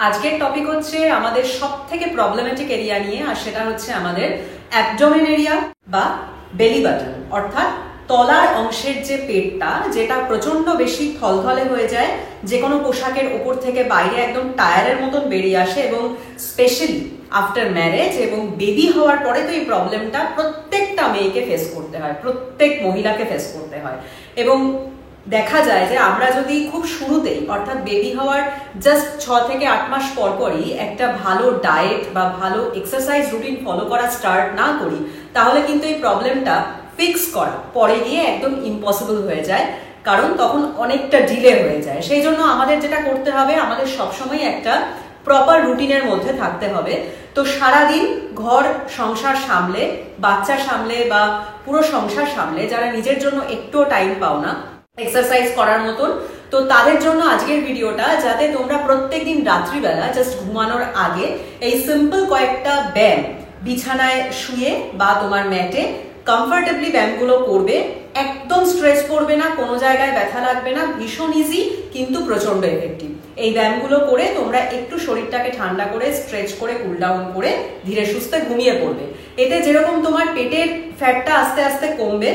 আজকের টপিক হচ্ছে আমাদের সবথেকে প্রবলেমেটিক এরিয়া নিয়ে, আর সেটা হচ্ছে আমাদের অ্যাবডোমেন এরিয়া বা বেলি বাটন, অর্থাৎ তলার অংশের যে পেটটা, যেটা প্রচন্ড বেশি থলথলে হয়ে যায়, যে কোনো পোশাকের ওপর থেকে বাইরে একদম টায়ারের মতন বেরিয়ে আসে, এবং স্পেশালি আফটার ম্যারেজ এবং বেবি হওয়ার পরে তো এই প্রবলেমটা প্রত্যেকটা মেয়েকে ফেস করতে হয়, প্রত্যেক মহিলাকে ফেস করতে হয়। এবং দেখা যায় যে আমরা যদি খুব শুরুতেই, অর্থাৎ বেবি হওয়ার জাস্ট 6 থেকে 8 মাস পরই একটা ভালো ডায়েট বা ভালো এক্সারসাইজ রুটিন ফলো করা স্টার্ট না করি, তাহলে কিন্তু এই প্রবলেমটা ফিক্স করা পরে গিয়ে একদম ইম্পসিবল হয়ে যায়, কারণ তখন অনেকটা ডিলে হয়ে যায়। সেই জন্য আমাদের যেটা করতে হবে, আমাদের সবসময় একটা প্রপার রুটিনের মধ্যে থাকতে হবে। তো সারাদিন ঘর সংসার সামলে, বাচ্চা সামলে বা পুরো সংসার সামলে যারা নিজের জন্য একটু টাইম পাও না এক্সারসাইজ করার মতন, তো তাদের জন্য আজকের ভিডিওটা, যাতে তোমরা প্রত্যেকদিন রাত্রিবেলা জাস্ট ঘুমানোর আগে এই সিম্পল কয়েকটা ব্যায়াম বিছানায় শুয়ে বা তোমার ম্যাটে কমফর্টেবলি ব্যায়ামগুলো করবে। একদম স্ট্রেস পড়বে না, কোনো জায়গায় ব্যথা লাগবে না, ভীষণ ইজি কিন্তু প্রচন্ড এফেক্টিভ। এই ব্যায়ামগুলো করে তোমরা একটু শরীরটাকে ঠান্ডা করে, স্ট্রেচ করে, কুল ডাউন করে ধীরে সুস্থে ঘুমিয়ে পড়বে। এতে যেরকম তোমার পেটের ফ্যাটটা আস্তে আস্তে কমবে,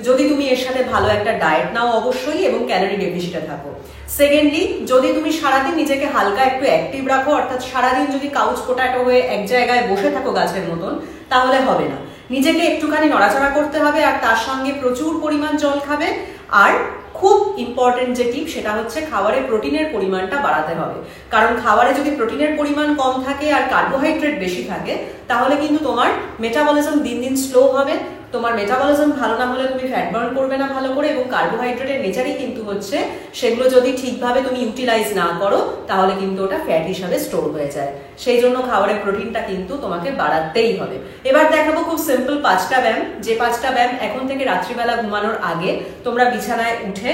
যদি তুমি এর সাথে ভালো একটা ডায়েট নাও অবশ্যই, এবং ক্যালোরি ডেফিসিটে থাকো। সেকেন্ডলি, যদি তুমি সারাদিন নিজেকে হালকা একটু অ্যাক্টিভ রাখো, অর্থাৎ সারাদিন যদি কাউচ পোটাটো হয়ে এক জায়গায় বসে থাকো গাছের মতন, তাহলে হবে না। নিজেকে একটুখানি নড়াচড়া করতে হবে, আর তার সঙ্গে প্রচুর পরিমাণ জল খাবে। আর খুব ইম্পর্টেন্ট যে টিপ, সেটা হচ্ছে খাবারে প্রোটিনের পরিমাণটা বাড়াতে হবে। কারণ খাবারে যদি প্রোটিনের পরিমাণ কম থাকে আর কার্বোহাইড্রেট বেশি থাকে, তাহলে কিন্তু তোমার মেটাবলিজম দিন দিন স্লো হবে। তোমার মেটাবলিজম ভালো না হলে তুমি ফ্যাট বার্ন করবে না ভালো করে, এবং কার্বোহাইড্রেটের নেচারই কিন্তু হচ্ছে সেগুলো যদি ঠিকভাবে তুমি ইউটিলাইজ না করো, তাহলে কিন্তু ওটা ফ্যাট হিসাবে স্টোর হয়ে যায়। সেই জন্য খাবারের প্রোটিনটা কিন্তু তোমাকে বাড়াতেই হবে। এবার দেখাবো খুব সিম্পল 5টা ব্যায়াম, যে 5টা ব্যায়াম এখন থেকে রাত্রিবেলা ঘুমানোর আগে তোমরা বিছানায় উঠে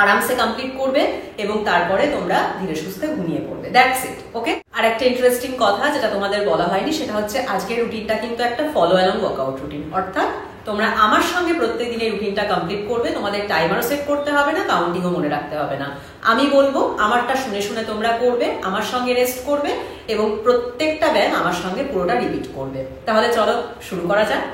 আরামসে কমপ্লিট করবে, এবং তারপরে তোমরা ধীরে সুস্থে ঘুমিয়ে পড়বে। That's it. ওকে, আর একটা ইন্টারেস্টিং কথা যেটা তোমাদের বলা হয়নি, সেটা হচ্ছে আজকের রুটিনটা কিন্তু একটা ফলো অ্যালং ওয়ার্কআউট রুটিন, অর্থাৎ তোমরা আমার সঙ্গে প্রত্যেকদিন এই রুটিনটা কমপ্লিট করবে। তোমাদের টাইমারও সেট করতে হবে না, কাউন্টিংও মনে রাখতে হবে না। আমি বলবো, আমারটা শুনে শুনে তোমরা করবে, আমার সঙ্গে রেস্ট করবে, এবং প্রত্যেকটা ব্যায়াম আমার সঙ্গে পুরোটা রিপিট করবে। তাহলে চলো শুরু করা যাক।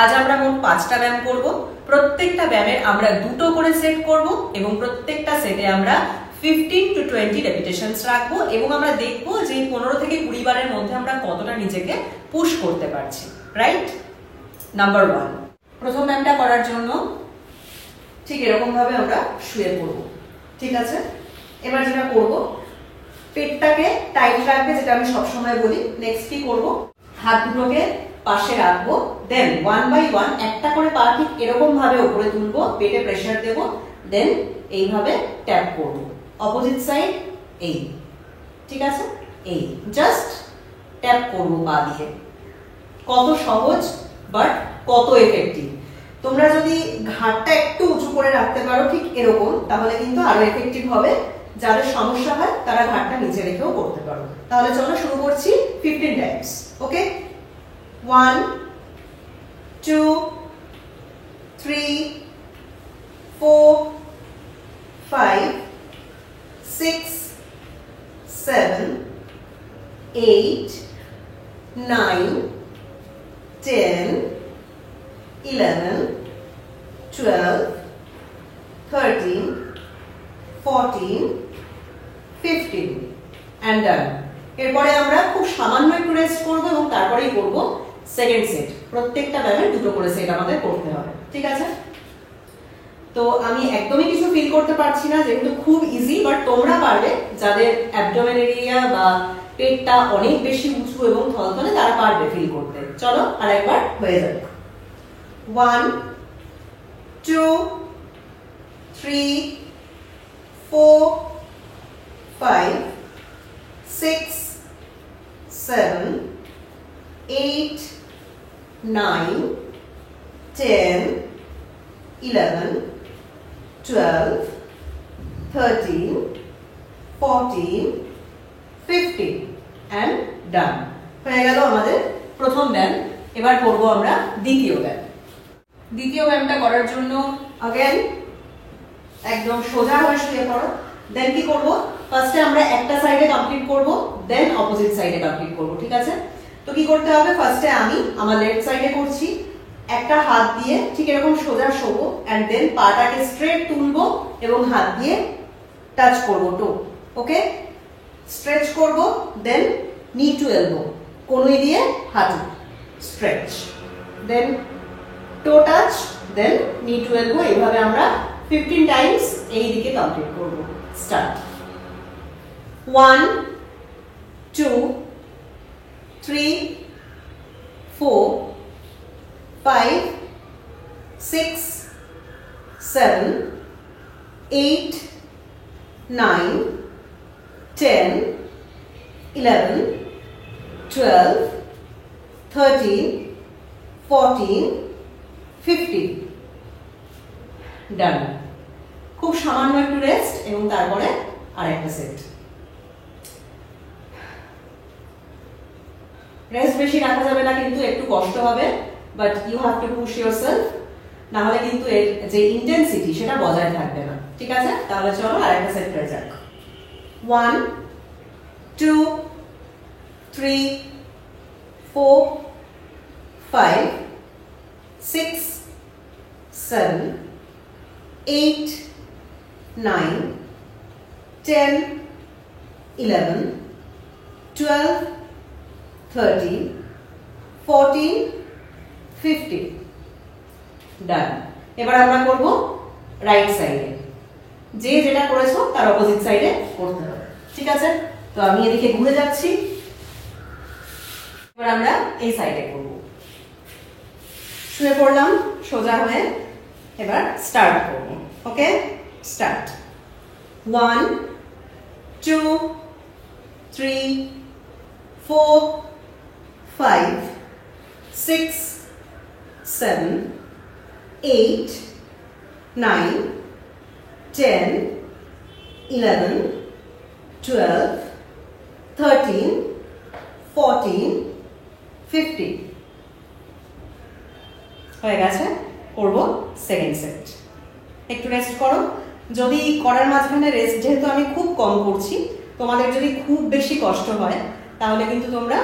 আজ আমরা মোট 5টা ব্যায়াম করব। প্রত্যেকটা ব্যায়ামের আমরা 2টো করে সেট করব, এবং প্রত্যেকটা সেটে আমরা 15 to 20 রেপিটেশনস রাখবো, এবং আমরা দেখবো যে 15 থেকে 20 বারের মধ্যে আমরা কতটা নিজেকে পুশ করতে পারছি। রাইট? নাম্বার 1, প্রথম ব্যায়ামটা করার জন্য ঠিক এরকম ভাবে আমরা শুয়ে পড়বো। ঠিক আছে? এবার যেটা করব, পেটটাকে টাইট রাখবে, যেটা আমি সবসময় বলি। নেক্সট কি করব, হাত দুটোকে পাশে রাখবো, দেন 1 by 1 একটা করে পা ঠিক এরকম ভাবে উপরে তুলবো, পেটে প্রেসার দেব, দেন এইভাবে ট্যাপ করব। অপোজিট সাইড এই। ঠিক আছে? এই জাস্ট ট্যাপ করব পা দিয়ে। কত সহজ বাট কত এফেক্টিভ। তোমরা যদি ঘাড়টা একটু উঁচু করে রাখতে পারো ঠিক এরকম, তাহলে কিন্তু আরো এফেক্টিভ হবে। যাদের সমস্যা হয় তারা ঘাড়টা নিচে রেখেও করতে পারো। তাহলে চলো শুরু করছি 15 টাইমস। Okay, 1 2 3 4 5 6 7 8 9 10 11 12 13 14 15 and done. এরপরে আমরা খুব সামান্য একটু রেস্ট করবো, এবং তারপরেই করবো সেকেন্ড সেট। প্রত্যেকটা ব্যায়ামের 2টো করে সেট আমাদের করতে হবে। ঠিক আছে? তো আমি একদমই কিছু ফিল করতে পারছি না, যেহেতু খুব ইজি, বাট তোমরা পারবে। যাদের অ্যাবডোমেন এরিয়া বা পেটটা অনেক বেশি উঁচু এবং থলথলে, তারা পারবে ফিল করতে। চলো আর একবার হয়ে যাবে। 1 2 3 4 5 6 7 8 9 10 11 12 13 14 15 and done. হয়ে গেল আমাদের প্রথম ব্যায়াম। এবার করব আমরা দ্বিতীয় ব্যায়াম। দ্বিতীয় ব্যায়ামটা করার জন্য अगेन একদম সোজা হয়ে শুয়ে পড়ো। দেন কি করব, ফার্স্টে আমরা একটা সাইডে কমপ্লিট করব, অপোজিট সাইডে কমপ্লিট করব, ঠিক আছে? তো কি করতে হবে, ফার্স্টে আমি আমার লেফট সাইডে করছি, একটা হাত দিয়ে ঠিক এরকম সোজা শোবো এন্ড দেন পাটাকে স্ট্রেট তুলবো এবং হাত দিয়ে টাচ করবো টো, ওকে? স্ট্রেচ করব, দেন নি টু এলবো, কনুই দিয়ে হাঁটু স্ট্রেচ, দেন টো টাচ, দেন নি টু এলবো। এইভাবে আমরা 15 টাইমস এই দিকে কমপ্লিট করব। স্টার্ট। 1 2 3 4 5 6 7 8 9 10 11 12 13 14 15 ডান। খুব সামান্য একটু রেস্ট এবং তারপরে আরেকটা সেট। রেস্ট বেশি রাখা যাবে না, কিন্তু একটু কষ্ট হবে, but you have to push yourself, না হলে কিন্তু এর যে ইন্টেন্সিটি সেটা বজায় থাকবে না, ঠিক আছে? তাহলে চলো আরেকটা সেট করে যাক। 1 2 3 4 5 6 7 8 9 10 11 12 13 14 15 ডান। এবার আমরা করব রাইট সাইডে, যে যেটা করেছো তার অপোজিট সাইডে করতে হবে, ঠিক আছে? তো আমি এদিকে ঘুরে যাচ্ছি, এবার আমরা এই সাইডে করব। শুয়ে পড়লাম সোজা হয়ে, এবার স্টার্ট করব, ওকে? স্টার্ট। 1 2 3 4 5 6 7 8 9 10 11 12 13 14 15 হয়ে গেছে। করব সেকেন্ড সেট। একটু রেস্ট করো, যদি করার মাঝখানে রেস্ট, যেহেতু আমি খুব কম করছি, তোমাদের যদি খুব বেশি কষ্ট হয় তাহলে কিন্তু তোমরা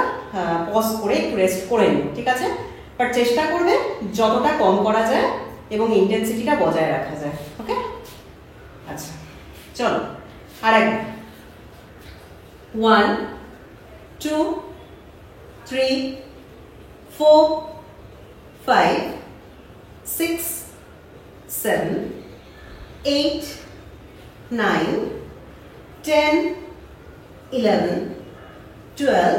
পজ করে একটু রেস্ট করে নিও, ঠিক আছে? বাট চেষ্টা করবে যতটা কম করা যায় এবং ইন্টেন্সিটিটা বজায় রাখা যায়, ওকে? আচ্ছা চলো আরেকবার। 1 2 3 4 5 6 7 8 9 10 11 12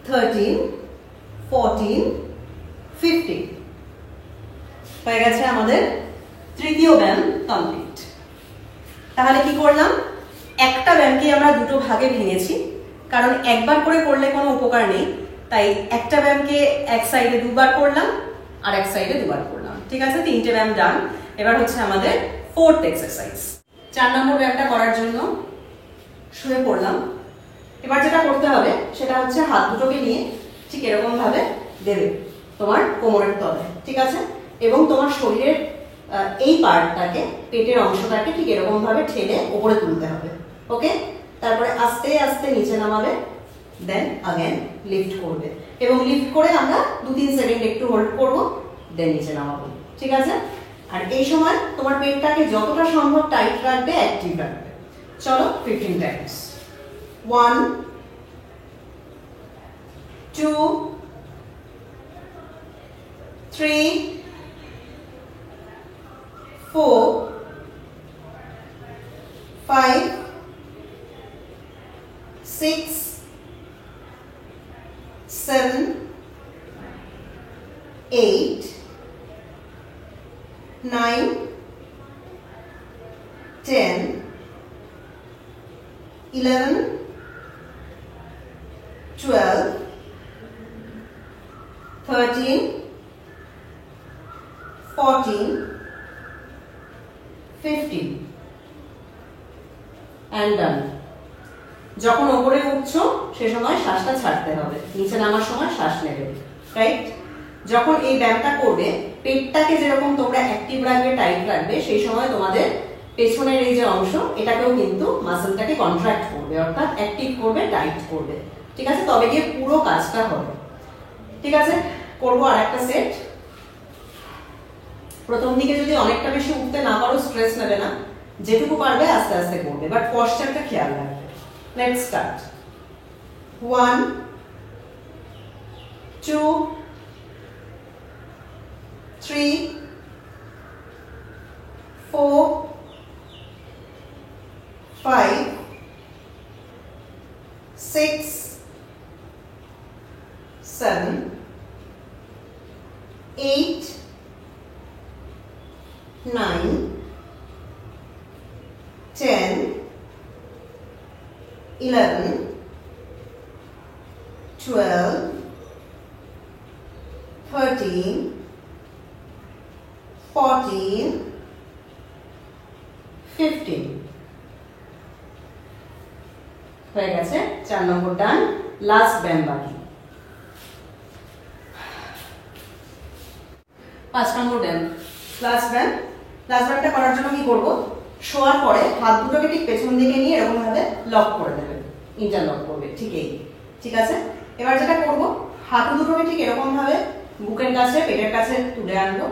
13 14 15 হয়ে গেছে আমাদের তৃতীয় ব্যায়াম কমপ্লিট। তাহলে কি করলাম, একটা ব্যায়ামকে আমরা দুটো ভাগে ভেঙেছি, কারণ একবার করে করলে কোনো উপকার নেই, তাই একটা ব্যায়ামকে এক সাইডে দুবার করলাম আর এক সাইডে দুবার করলাম, ঠিক আছে? তিনটে ব্যায়াম ডান। এবার হচ্ছে আমাদের ফোর্থ এক্সারসাইজ। 4 নম্বর ব্যায়ামটা করার জন্য শুয়ে পড়লাম। এবার যেটা করতে হবে সেটা হচ্ছে হাত দুটোকে নিয়ে ঠিক এরকম ভাবে দেবে তোমার কোমরের তলায়, ঠিক আছে? এবং তোমার শরীরের এই পার্টটাকে, পেটের অংশটাকে ঠিক এরকম ভাবে ঠেলে উপরে তুলতে হবে, ওকে? তারপরে আস্তে আস্তে নিচে নামাবে, দেন আগেন লিফট করবে, এবং লিফট করে আমরা 2-3 সেকেন্ড একটু হোল্ড করব, দেন নিচে নামাবো, ঠিক আছে? আর এই সময় তোমার পেটটাকে যতটা সম্ভব টাইট রাখবে, অ্যাক্টিভ রাখবে। চলো 15 টাইমস। 1 2 3 4 5 6 7 8 9 10 11 12 13 14 15 and done. যখন উপরে উঠছো সে সময় শ্বাসটা ছাড়তে হবে, নিচে নামার সময় শ্বাস নেবে, রাইট? যখন এই ব্যায়ামটা করবে পেটটাকে যেরকম তোমরা অ্যাক্টিভ রাখবে, টাইট রাখবে, সেই সময় তোমাদের পেছনের এই যে অংশ এটাকেও কিন্তু মাসলটাকে কন্ট্রাক্ট করবে। করবে, অর্থাৎ অ্যাক্টিভ করবে, টাইট করবে, ঠিক আছে? তবে গিয়ে পুরো কাজটা হবে, ঠিক আছে? করবো আর একটা সেট। প্রথম দিকে যদি অনেকটা বেশি উঠতে না পারো স্ট্রেস নেবে না, যেটুকু পারবে আস্তে আস্তে করবে, বাট পশ্চারটা খেয়াল রাখবে। Let's start. 1 2 3 4 5 6 7 8 9 10 11 12 13 14 15 হয়ে গেছে। 4 নম্বর ডান। লাস্ট ব্যায়াম বাকি। 5 নম্বর ব্যায়াম, লাস্ট ব্যায়াম। লাস্ট ব্যায়ামটা করার জন্য কি করব, শোয়ার পরে হাত দুটোকে ঠিক পেছন দিকে নিয়ে এরকম ভাবে লক করে দেবে, ইন্টারলক করবে, ঠিক এই, ঠিক আছে? এবার যেটা করব, হাঁটু দুটোকে ঠিক এরকম ভাবে বুকের কাছে, পেটের কাছে তুলে আনবো,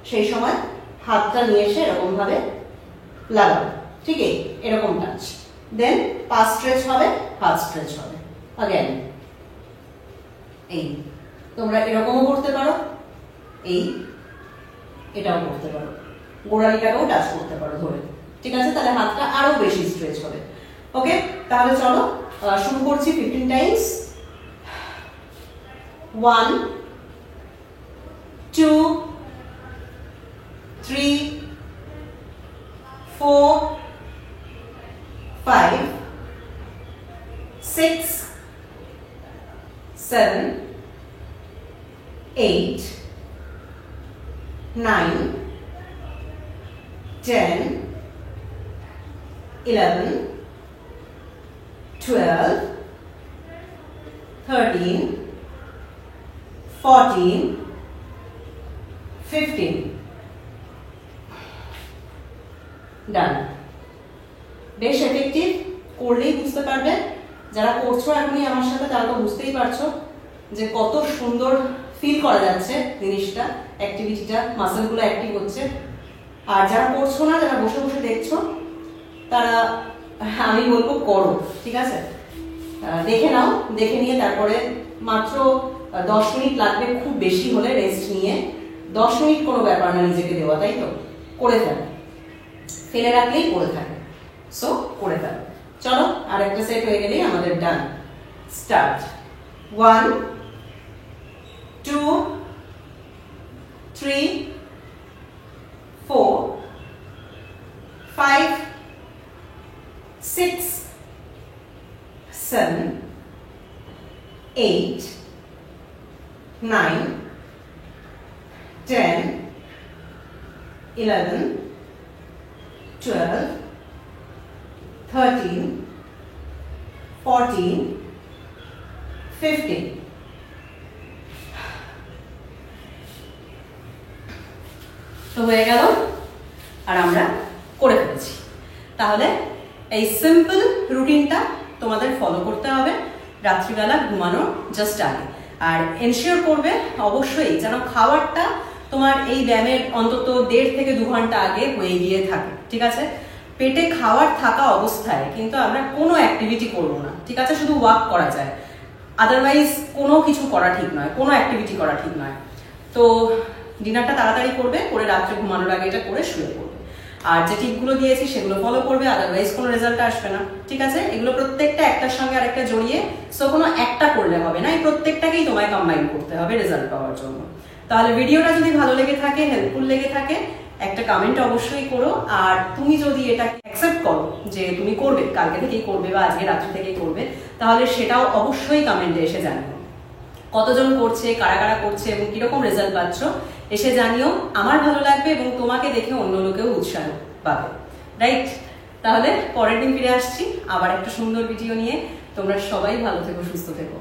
সেই সময় হাতটা নিয়ে এসে এরকম ভাবে লাগাবো, ঠিক এই, এরকম টাচ। দেন পা স্ট্রেচ হবে, হাত স্ট্রেচ হবে। अगेन এই তোমরা এরকমও করতে পারো, এই এটাও করতে পারো, গোড়ালিটাকেও টাচ করতে পারো ধরে, ঠিক আছে? তাহলে হাতটা আরো বেশি স্ট্রেচ হবে। ওকে, তাহলে চলো শুরু করছি 15 টাইমস। 1 2 3 4 5 6 7 8 9 10 11 12 13 14 15 ডান। বেশ এফেক্টিভ, করলেই বুঝতে পারবে। যারা করছো এখনই আমার সাথে তারা তো বুঝতেই পারছো যে কত সুন্দর ফিল করা যাচ্ছে জিনিসটা, অ্যাক্টিভিটিটা, মাসেলগুলো অ্যাক্টিভ হচ্ছে। আর যারা করছো না, যারা বসে বসে দেখছো, তারা আমি বলবো করো, ঠিক আছে? দেখে নাও, দেখে নিয়ে তারপরে মাত্র 10 মিনিট লাগবে খুব বেশি হলে, রেস্ট নিয়ে 10 মিনিট কোনো ব্যাপার না নিজেকে দেওয়া, তাই তো? করে ফেলো, ফেলে রাখলেই করে থাকে, সো করে ফেলো। চলো আর একটা সেট হয়ে গেলেই আমাদের ডান। স্টার্ট। 1 2 3 4 5 6 7 8 9 10 11 12 13 14 15 তো হয়ে গেল, আর আমরা করে ফেলেছি। তাহলে এই সিম্পল রুটিনটা তোমাদের ফলো করতে হবে রাত্রিবেলা ঘুমানোর জাস্ট আগে। আর এনশিওর করবে অবশ্যই যেন খাবারটা তোমার এই ব্যায়ামের অন্তত 1.5 থেকে 2 ঘন্টা আগে হয়ে গিয়ে থাকে, ঠিক আছে? পেটে খাবার থাকা অবস্থায় কিন্তু আমরা কোনো অ্যাক্টিভিটি করবো না, ঠিক আছে? শুধু ওয়াক করা যায়, আদারওয়াইজ কোনো কিছু করা ঠিক নয়, কোনো অ্যাক্টিভিটি করা ঠিক নয়। তো ডিনারটা তাড়াতাড়ি করবে, করে রাত্রে ঘুমানোর আগে এটা করে শুয়ে পড়বে। আর যে টিপগুলো দিয়েছি সেগুলো ফলো করবে, আদারওয়াইজ কোনো রেজাল্ট আসবে না, ঠিক আছে? এগুলো প্রত্যেকটা একটার সঙ্গে আরেকটা জড়িয়ে, সো কোনো একটা করলে হবে না, এই প্রত্যেকটাকেই তোমায় কম্বাইন করতে হবে রেজাল্ট পাওয়ার জন্য। তাহলে ভিডিওটা যদি ভালো লেগে থাকে, হেল্পফুল লেগে থাকে, একটা কমেন্ট অবশ্যই করো। আর তুমি যদি এটা অ্যাকসেপ্ট করো যে তুমি করবে, কালকে থেকেই করবে বা আজকে রাত্রি থেকেই করবে, তাহলে সেটাও অবশ্যই কমেন্টে এসে জানিও। কতজন করছে, কারা কারা করছে এবং কিরকম রেজাল্ট পাচ্ছ এসে জানিও। আমার ভালো লাগবে এবং তোমাকে দেখে অন্য লোকেও উৎসাহ পাবে, রাইট? তাহলে পরের দিন ফিরে আসছি আবার একটা সুন্দর ভিডিও নিয়ে। তোমরা সবাই ভালো থেকো, সুস্থ থেকো।